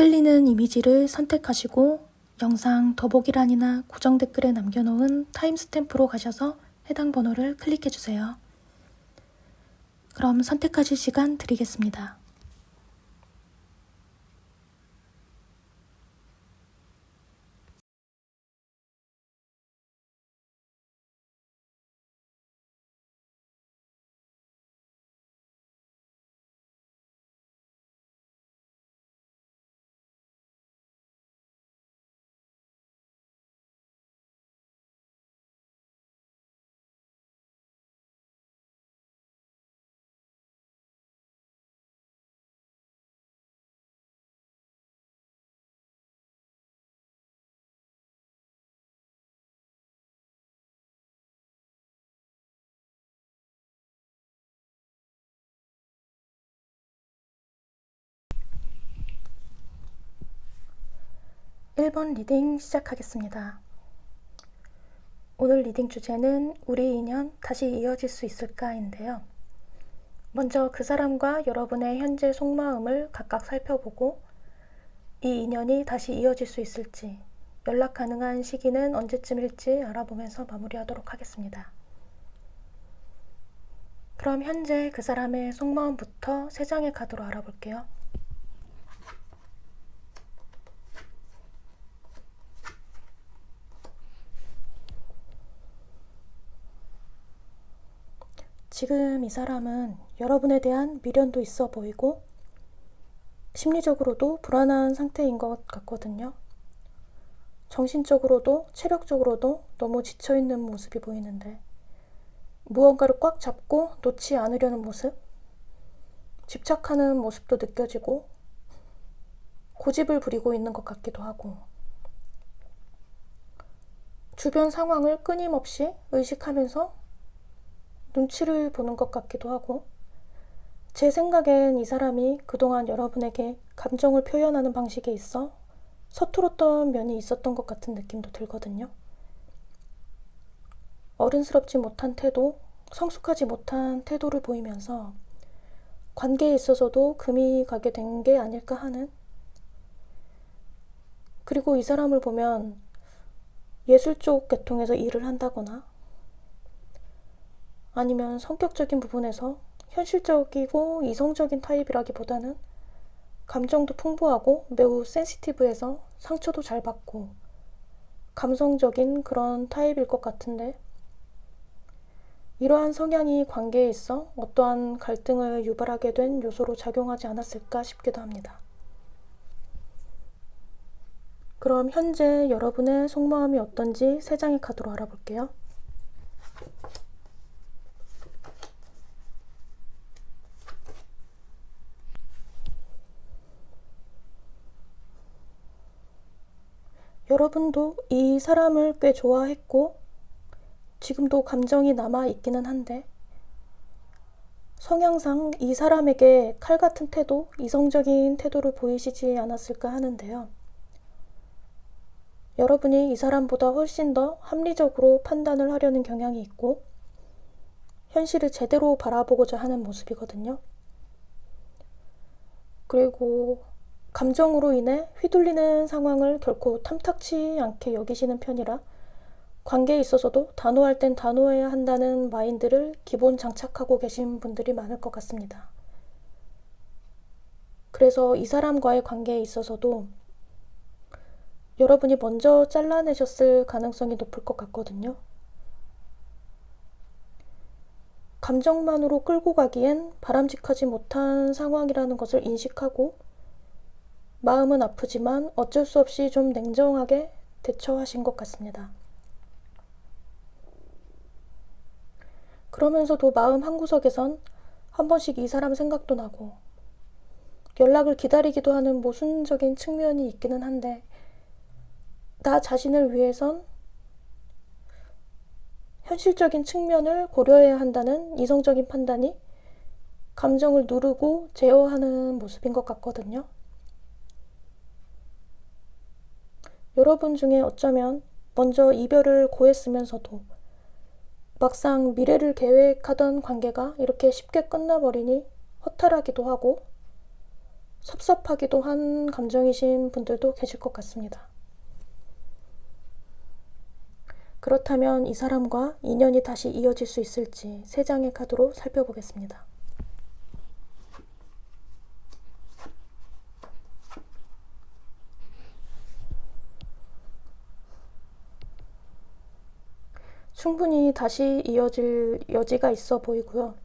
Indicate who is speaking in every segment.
Speaker 1: 끌리는 이미지를 선택하시고 영상 더보기란이나 고정 댓글에 남겨놓은 타임스탬프로 가셔서 해당 번호를 클릭해주세요. 그럼 선택하실 시간 드리겠습니다. (1번) 리딩 시작하겠습니다. 오늘 리딩 주제는 우리 인연 다시 이어질 수 있을까인데요. 먼저 그 사람과 여러분의 현재 속마음을 각각 살펴보고 이 인연이 다시 이어질 수 있을지, 연락 가능한 시기는 언제쯤일지 알아보면서 마무리하도록 하겠습니다. 그럼 현재 그 사람의 속마음부터 3장의 카드로 알아볼게요. 지금 이 사람은 여러분에 대한 미련도 있어 보이고 심리적으로도 불안한 상태인 것 같거든요. 정신적으로도 체력적으로도 너무 지쳐있는 모습이 보이는데 무언가를 꽉 잡고 놓지 않으려는 모습, 집착하는 모습도 느껴지고 고집을 부리고 있는 것 같기도 하고 주변 상황을 끊임없이 의식하면서 눈치를 보는 것 같기도 하고 제 생각엔 이 사람이 그동안 여러분에게 감정을 표현하는 방식에 있어 서툴었던 면이 있었던 것 같은 느낌도 들거든요. 어른스럽지 못한 태도, 성숙하지 못한 태도를 보이면서 관계에 있어서도 금이 가게 된 게 아닐까 하는, 그리고 이 사람을 보면 예술 쪽 계통에서 일을 한다거나 아니면 성격적인 부분에서 현실적이고 이성적인 타입이라기보다는 감정도 풍부하고 매우 센시티브해서 상처도 잘 받고 감성적인 그런 타입일 것 같은데 이러한 성향이 관계에 있어 어떠한 갈등을 유발하게 된 요소로 작용하지 않았을까 싶기도 합니다. 그럼 현재 여러분의 속마음이 어떤지 3장의 카드로 알아볼게요. 여러분도 이 사람을 꽤 좋아했고 지금도 감정이 남아있기는 한데 성향상 이 사람에게 칼같은 태도, 이성적인 태도를 보이시지 않았을까 하는데요. 여러분이 이 사람보다 훨씬 더 합리적으로 판단을 하려는 경향이 있고 현실을 제대로 바라보고자 하는 모습이거든요. 그리고 감정으로 인해 휘둘리는 상황을 결코 탐탁치 않게 여기시는 편이라 관계에 있어서도 단호할 땐 단호해야 한다는 마인드를 기본 장착하고 계신 분들이 많을 것 같습니다. 그래서 이 사람과의 관계에 있어서도 여러분이 먼저 잘라내셨을 가능성이 높을 것 같거든요. 감정만으로 끌고 가기엔 바람직하지 못한 상황이라는 것을 인식하고 마음은 아프지만 어쩔 수 없이 좀 냉정하게 대처하신 것 같습니다. 그러면서도 마음 한구석에선 한 번씩 이 사람 생각도 나고 연락을 기다리기도 하는 모순적인 측면이 있기는 한데 나 자신을 위해선 현실적인 측면을 고려해야 한다는 이성적인 판단이 감정을 누르고 제어하는 모습인 것 같거든요. 여러분 중에 어쩌면 먼저 이별을 고했으면서도 막상 미래를 계획하던 관계가 이렇게 쉽게 끝나버리니 허탈하기도 하고 섭섭하기도 한 감정이신 분들도 계실 것 같습니다. 그렇다면 이 사람과 인연이 다시 이어질 수 있을지 3장의 카드로 살펴보겠습니다. 충분히 다시 이어질 여지가 있어 보이고요.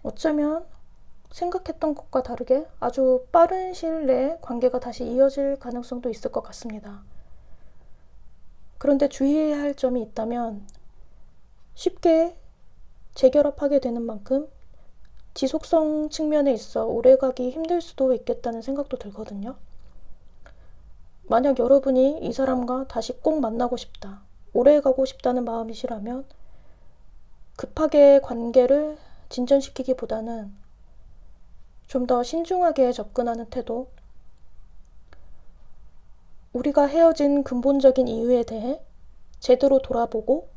Speaker 1: 어쩌면 생각했던 것과 다르게 아주 빠른 시일 내에 관계가 다시 이어질 가능성도 있을 것 같습니다. 그런데 주의해야 할 점이 있다면 쉽게 재결합하게 되는 만큼 지속성 측면에 있어 오래가기 힘들 수도 있겠다는 생각도 들거든요. 만약 여러분이 이 사람과 다시 꼭 만나고 싶다, 오래가고 싶다는 마음이시라면 급하게 관계를 진전시키기보다는 좀 더 신중하게 접근하는 태도, 우리가 헤어진 근본적인 이유에 대해 제대로 돌아보고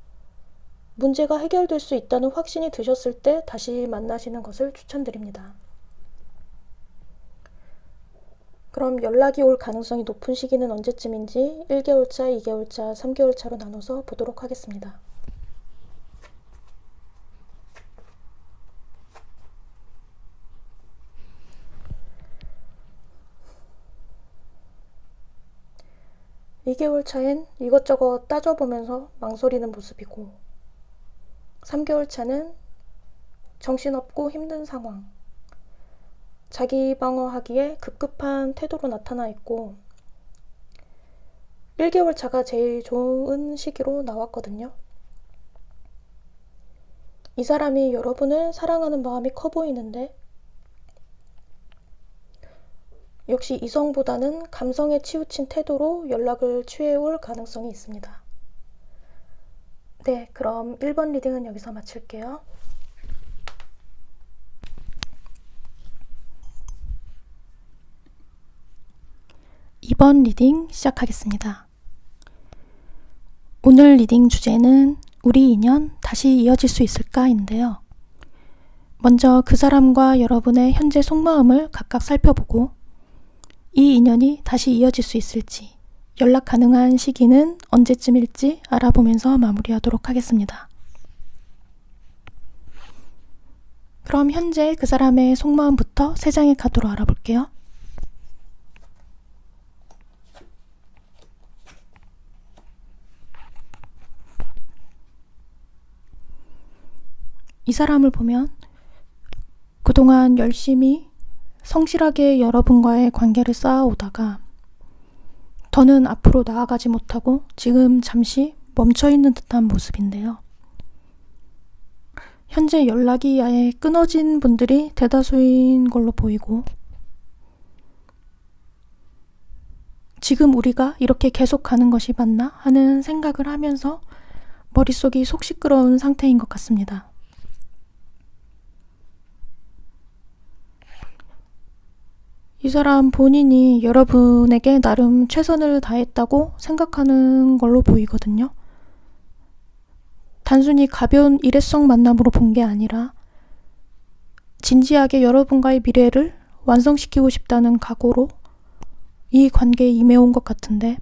Speaker 1: 문제가 해결될 수 있다는 확신이 드셨을 때 다시 만나시는 것을 추천드립니다. 그럼 연락이 올 가능성이 높은 시기는 언제쯤인지 1개월차, 2개월차, 3개월차로 나눠서 보도록 하겠습니다. (2개월) 차엔 이것저것 따져보면서 망설이는 모습이고, 3개월 차는 정신없고 힘든 상황, 자기 방어하기에 급급한 태도로 나타나 있고, 1개월 차가 제일 좋은 시기로 나왔거든요. 이 사람이 여러분을 사랑하는 마음이 커 보이는데 역시 이성보다는 감성에 치우친 태도로 연락을 취해올 가능성이 있습니다. 네, 그럼 1번 리딩은 여기서 마칠게요. 2번 리딩 시작하겠습니다. 오늘 리딩 주제는 우리 인연 다시 이어질 수 있을까인데요. 먼저 그 사람과 여러분의 현재 속마음을 각각 살펴보고 이 인연이 다시 이어질 수 있을지, 연락 가능한 시기는 언제쯤일지 알아보면서 마무리하도록 하겠습니다. 그럼 현재 그 사람의 속마음부터 3장의 카드로 알아볼게요. 이 사람을 보면 그동안 열심히 성실하게 여러분과의 관계를 쌓아오다가 더는 앞으로 나아가지 못하고 지금 잠시 멈춰있는 듯한 모습인데요. 현재 연락이 아예 끊어진 분들이 대다수인 걸로 보이고, 지금 우리가 이렇게 계속 가는 것이 맞나 하는 생각을 하면서 머릿속이 속 시끄러운 상태인 것 같습니다. 이 사람 본인이 여러분에게 나름 최선을 다했다고 생각하는 걸로 보이거든요. 단순히 가벼운 일회성 만남으로 본 게 아니라 진지하게 여러분과의 미래를 완성시키고 싶다는 각오로 이 관계에 임해온 것 같은데,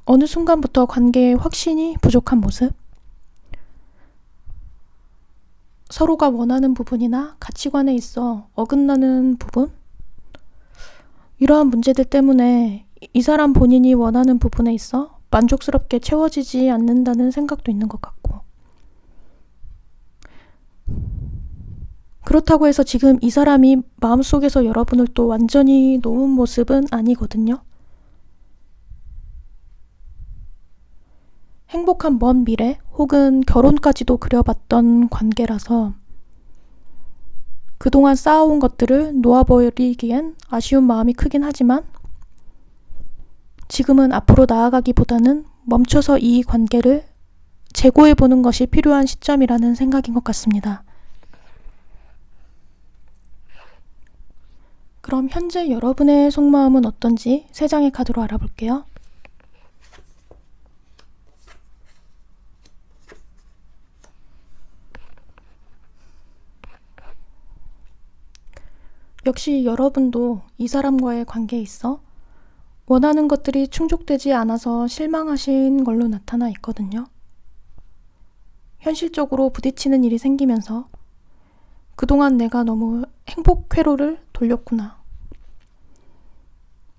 Speaker 1: 어느 순간부터 관계에 확신이 부족한 모습, 서로가 원하는 부분이나 가치관에 있어 어긋나는 부분, 이러한 문제들 때문에 이 사람 본인이 원하는 부분에 있어 만족스럽게 채워지지 않는다는 생각도 있는 것 같고, 그렇다고 해서 지금 이 사람이 마음속에서 여러분을 또 완전히 놓은 모습은 아니거든요. 행복한 먼 미래 혹은 결혼까지도 그려봤던 관계라서 그동안 쌓아온 것들을 놓아버리기엔 아쉬운 마음이 크긴 하지만 지금은 앞으로 나아가기보다는 멈춰서 이 관계를 재고해보는 것이 필요한 시점이라는 생각인 것 같습니다. 그럼 현재 여러분의 속마음은 어떤지 3장의 카드로 알아볼게요. 역시 여러분도 이 사람과의 관계에 있어 원하는 것들이 충족되지 않아서 실망하신 걸로 나타나 있거든요. 현실적으로 부딪히는 일이 생기면서 그동안 내가 너무 행복 회로를 돌렸구나.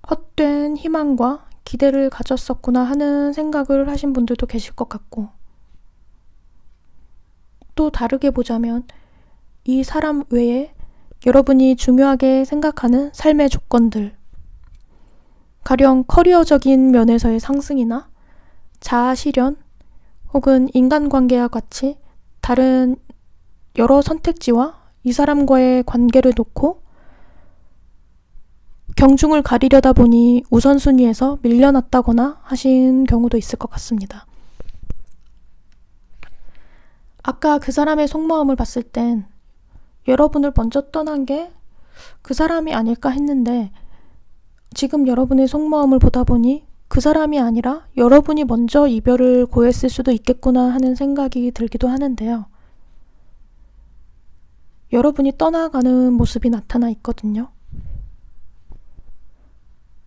Speaker 1: 헛된 희망과 기대를 가졌었구나 하는 생각을 하신 분들도 계실 것 같고, 또 다르게 보자면 이 사람 외에 여러분이 중요하게 생각하는 삶의 조건들, 가령 커리어적인 면에서의 상승이나 자아 실현 혹은 인간관계와 같이 다른 여러 선택지와 이 사람과의 관계를 놓고 경중을 가리려다 보니 우선순위에서 밀려났다거나 하신 경우도 있을 것 같습니다. 아까 그 사람의 속마음을 봤을 땐 여러분을 먼저 떠난 게 그 사람이 아닐까 했는데, 지금 여러분의 속마음을 보다 보니 그 사람이 아니라 여러분이 먼저 이별을 고했을 수도 있겠구나 하는 생각이 들기도 하는데요. 여러분이 떠나가는 모습이 나타나 있거든요.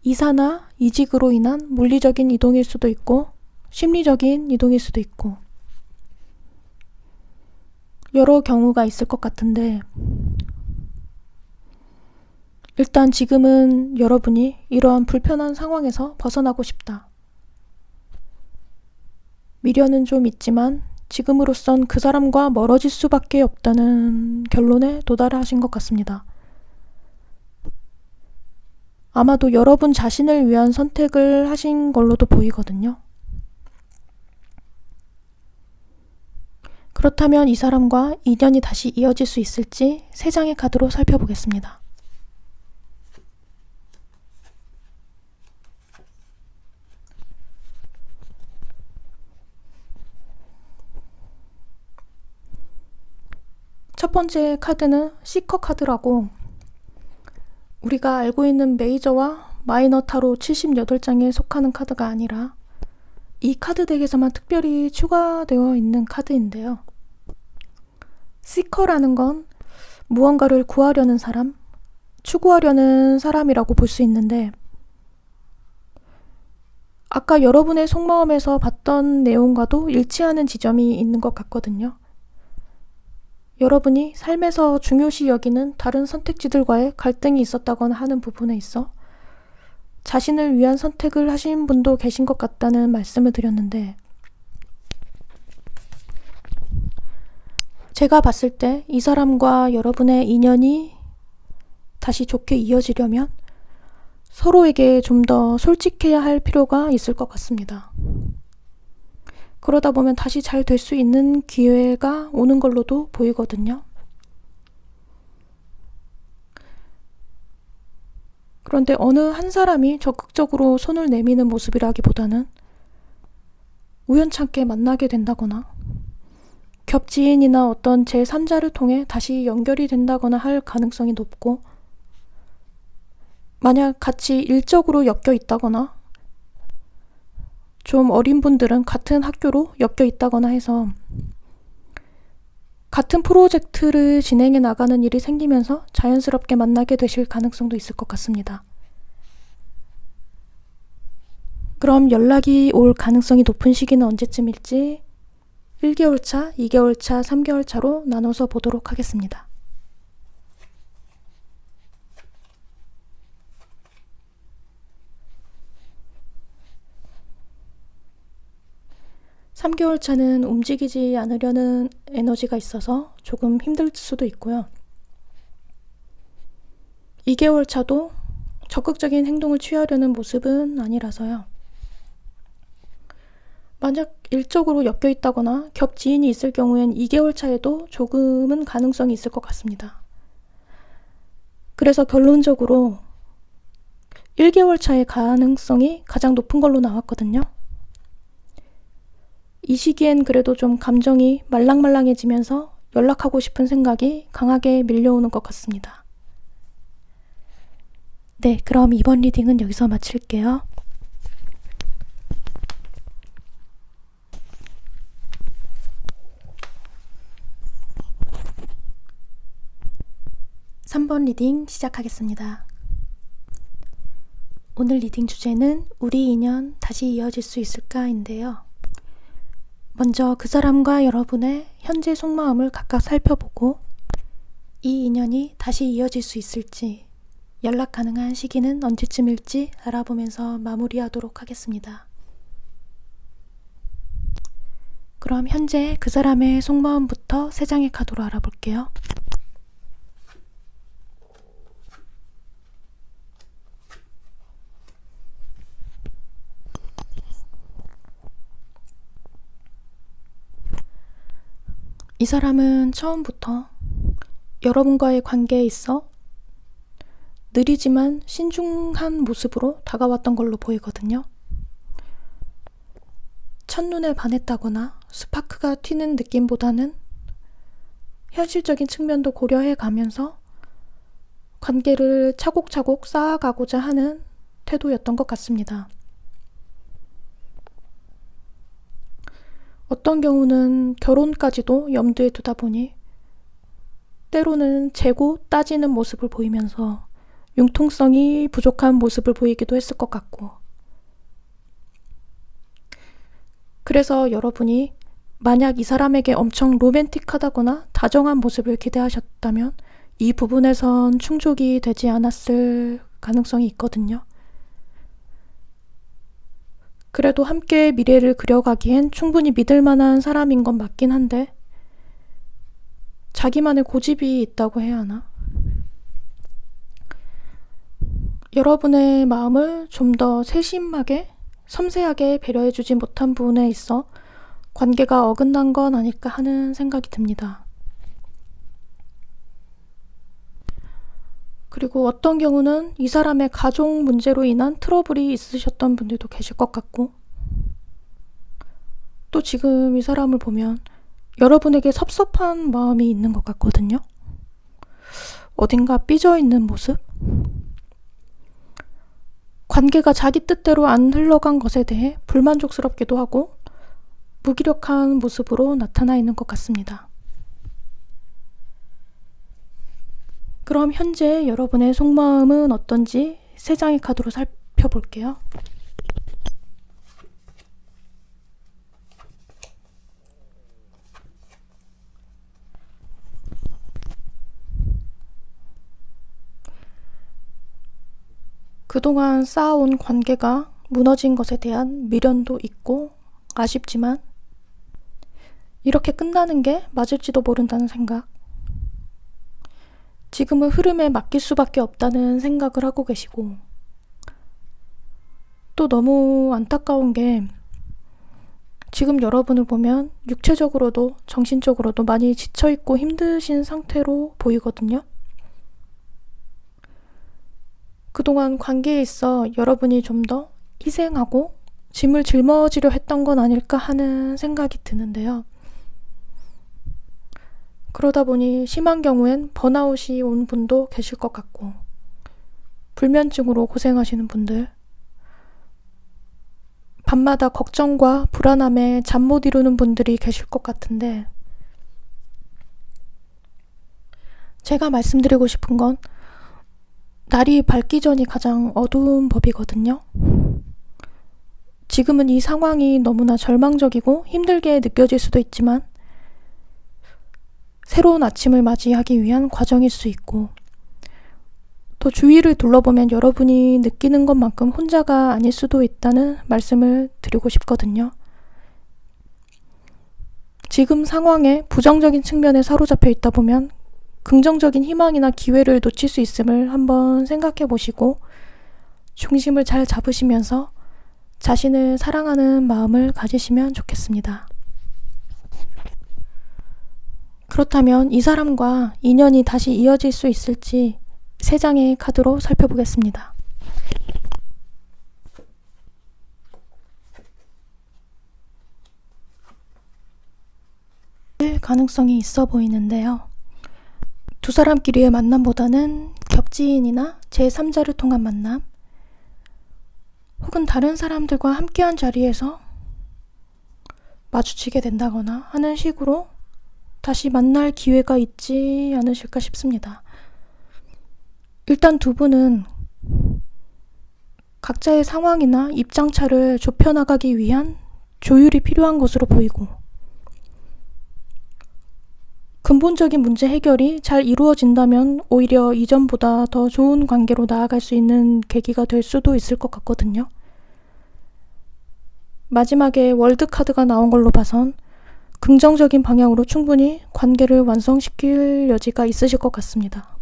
Speaker 1: 이사나 이직으로 인한 물리적인 이동일 수도 있고 심리적인 이동일 수도 있고 여러 경우가 있을 것 같은데, 일단 지금은 여러분이 이러한 불편한 상황에서 벗어나고 싶다. 미련은 좀 있지만 지금으로선 그 사람과 멀어질 수밖에 없다는 결론에 도달하신 것 같습니다. 아마도 여러분 자신을 위한 선택을 하신 걸로도 보이거든요. 그렇다면 이 사람과 인연이 다시 이어질 수 있을지 3장의 카드로 살펴보겠습니다. 첫 번째 카드는 시커 카드라고, 우리가 알고 있는 메이저와 마이너 타로 78장에 속하는 카드가 아니라 이 카드 덱에서만 특별히 추가되어 있는 카드인데요. 시커라는 건 무언가를 구하려는 사람, 추구하려는 사람이라고 볼 수 있는데, 아까 여러분의 속마음에서 봤던 내용과도 일치하는 지점이 있는 것 같거든요. 여러분이 삶에서 중요시 여기는 다른 선택지들과의 갈등이 있었다거나 하는 부분에 있어 자신을 위한 선택을 하신 분도 계신 것 같다는 말씀을 드렸는데, 제가 봤을 때 이 사람과 여러분의 인연이 다시 좋게 이어지려면 서로에게 좀 더 솔직해야 할 필요가 있을 것 같습니다. 그러다 보면 다시 잘 될 수 있는 기회가 오는 걸로도 보이거든요. 그런데 어느 한 사람이 적극적으로 손을 내미는 모습이라기보다는 우연찮게 만나게 된다거나 겹지인이나 어떤 제3자를 통해 다시 연결이 된다거나 할 가능성이 높고, 만약 같이 일적으로 엮여 있다거나 좀 어린 분들은 같은 학교로 엮여 있다거나 해서 같은 프로젝트를 진행해 나가는 일이 생기면서 자연스럽게 만나게 되실 가능성도 있을 것 같습니다. 그럼 연락이 올 가능성이 높은 시기는 언제쯤일지 1개월 차, 2개월 차, 3개월 차로 나눠서 보도록 하겠습니다. (3개월) 차는 움직이지 않으려는 에너지가 있어서 조금 힘들 수도 있고요. 2개월 차도 적극적인 행동을 취하려는 모습은 아니라서요. 만약 일적으로 엮여 있다거나 겹지인이 있을 경우엔 2개월 차에도 조금은 가능성이 있을 것 같습니다. 그래서 결론적으로 1개월 차의 가능성이 가장 높은 걸로 나왔거든요. 이 시기엔 그래도 좀 감정이 말랑말랑해지면서 연락하고 싶은 생각이 강하게 밀려오는 것 같습니다. 네, 그럼 이번 리딩은 여기서 마칠게요. 3번 리딩 시작하겠습니다. 오늘 리딩 주제는 우리 인연 다시 이어질 수 있을까인데요. 먼저 그 사람과 여러분의 현재 속마음을 각각 살펴보고 이 인연이 다시 이어질 수 있을지, 연락 가능한 시기는 언제쯤일지 알아보면서 마무리하도록 하겠습니다. 그럼 현재 그 사람의 속마음부터 3장의 카드로 알아볼게요. 이 사람은 처음부터 여러분과의 관계에 있어 느리지만 신중한 모습으로 다가왔던 걸로 보이거든요. 첫눈에 반했다거나 스파크가 튀는 느낌보다는 현실적인 측면도 고려해 가면서 관계를 차곡차곡 쌓아가고자 하는 태도였던 것 같습니다. 어떤 경우는 결혼까지도 염두에 두다 보니 때로는 재고 따지는 모습을 보이면서 융통성이 부족한 모습을 보이기도 했을 것 같고, 그래서 여러분이 만약 이 사람에게 엄청 로맨틱하다거나 다정한 모습을 기대하셨다면 이 부분에선 충족이 되지 않았을 가능성이 있거든요. 그래도 함께 미래를 그려가기엔 충분히 믿을 만한 사람인 건 맞긴 한데 자기만의 고집이 있다고 해야 하나? 여러분의 마음을 좀 더 세심하게, 섬세하게 배려해주지 못한 부분에 있어 관계가 어긋난 건 아닐까 하는 생각이 듭니다. 그리고 어떤 경우는 이 사람의 가족 문제로 인한 트러블이 있으셨던 분들도 계실 것 같고, 또 지금 이 사람을 보면 여러분에게 섭섭한 마음이 있는 것 같거든요. 어딘가 삐져있는 모습? 관계가 자기 뜻대로 안 흘러간 것에 대해 불만족스럽기도 하고 무기력한 모습으로 나타나 있는 것 같습니다. 그럼 현재 여러분의 속마음은 어떤지 3장의 카드로 살펴볼게요. 그동안 쌓아온 관계가 무너진 것에 대한 미련도 있고 아쉽지만 이렇게 끝나는 게 맞을지도 모른다는 생각, 지금은 흐름에 맡길 수밖에 없다는 생각을 하고 계시고, 또 너무 안타까운 게 지금 여러분을 보면 육체적으로도 정신적으로도 많이 지쳐있고 힘드신 상태로 보이거든요. 그동안 관계에 있어 여러분이 좀 더 희생하고 짐을 짊어지려 했던 건 아닐까 하는 생각이 드는데요. 그러다 보니 심한 경우엔 번아웃이 온 분도 계실 것 같고, 불면증으로 고생하시는 분들, 밤마다 걱정과 불안함에 잠 못 이루는 분들이 계실 것 같은데, 제가 말씀드리고 싶은 건 날이 밝기 전이 가장 어두운 법이거든요. 지금은 이 상황이 너무나 절망적이고 힘들게 느껴질 수도 있지만 새로운 아침을 맞이하기 위한 과정일 수 있고, 또 주위를 둘러보면 여러분이 느끼는 것만큼 혼자가 아닐 수도 있다는 말씀을 드리고 싶거든요. 지금 상황에 부정적인 측면에 사로잡혀 있다 보면 긍정적인 희망이나 기회를 놓칠 수 있음을 한번 생각해 보시고 중심을 잘 잡으시면서 자신을 사랑하는 마음을 가지시면 좋겠습니다. 그렇다면 이 사람과 인연이 다시 이어질 수 있을지 3장의 카드로 살펴보겠습니다. 가능성이 있어 보이는데요. 두 사람끼리의 만남보다는 겹지인이나 제3자를 통한 만남, 혹은 다른 사람들과 함께한 자리에서 마주치게 된다거나 하는 식으로 다시 만날 기회가 있지 않으실까 싶습니다. 일단 두 분은 각자의 상황이나 입장차를 좁혀나가기 위한 조율이 필요한 것으로 보이고, 근본적인 문제 해결이 잘 이루어진다면 오히려 이전보다 더 좋은 관계로 나아갈 수 있는 계기가 될 수도 있을 것 같거든요. 마지막에 월드카드가 나온 걸로 봐선 긍정적인 방향으로 충분히 관계를 완성시킬 여지가 있으실 것 같습니다.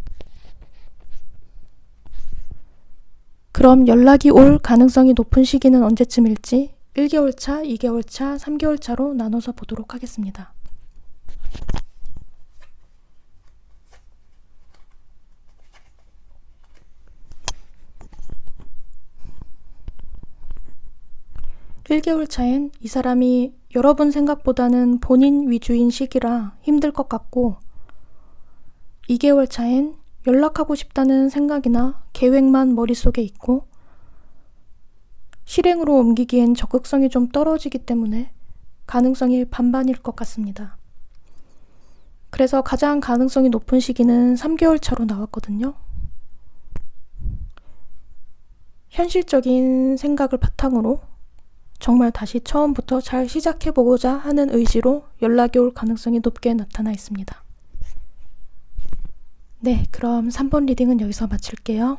Speaker 1: 그럼 연락이 올 가능성이 높은 시기는 언제쯤일지 1개월 차, 2개월 차, 3개월 차로 나눠서 보도록 하겠습니다. (1개월) 차엔 이 사람이 여러분 생각보다는 본인 위주인 시기라 힘들 것 같고, 2개월 차엔 연락하고 싶다는 생각이나 계획만 머릿속에 있고 실행으로 옮기기엔 적극성이 좀 떨어지기 때문에 가능성이 반반일 것 같습니다. 그래서 가장 가능성이 높은 시기는 3개월 차로 나왔거든요. 현실적인 생각을 바탕으로 정말 다시 처음부터 잘 시작해보고자 하는 의지로 연락이 올 가능성이 높게 나타나 있습니다. 네, 그럼 3번 리딩은 여기서 마칠게요.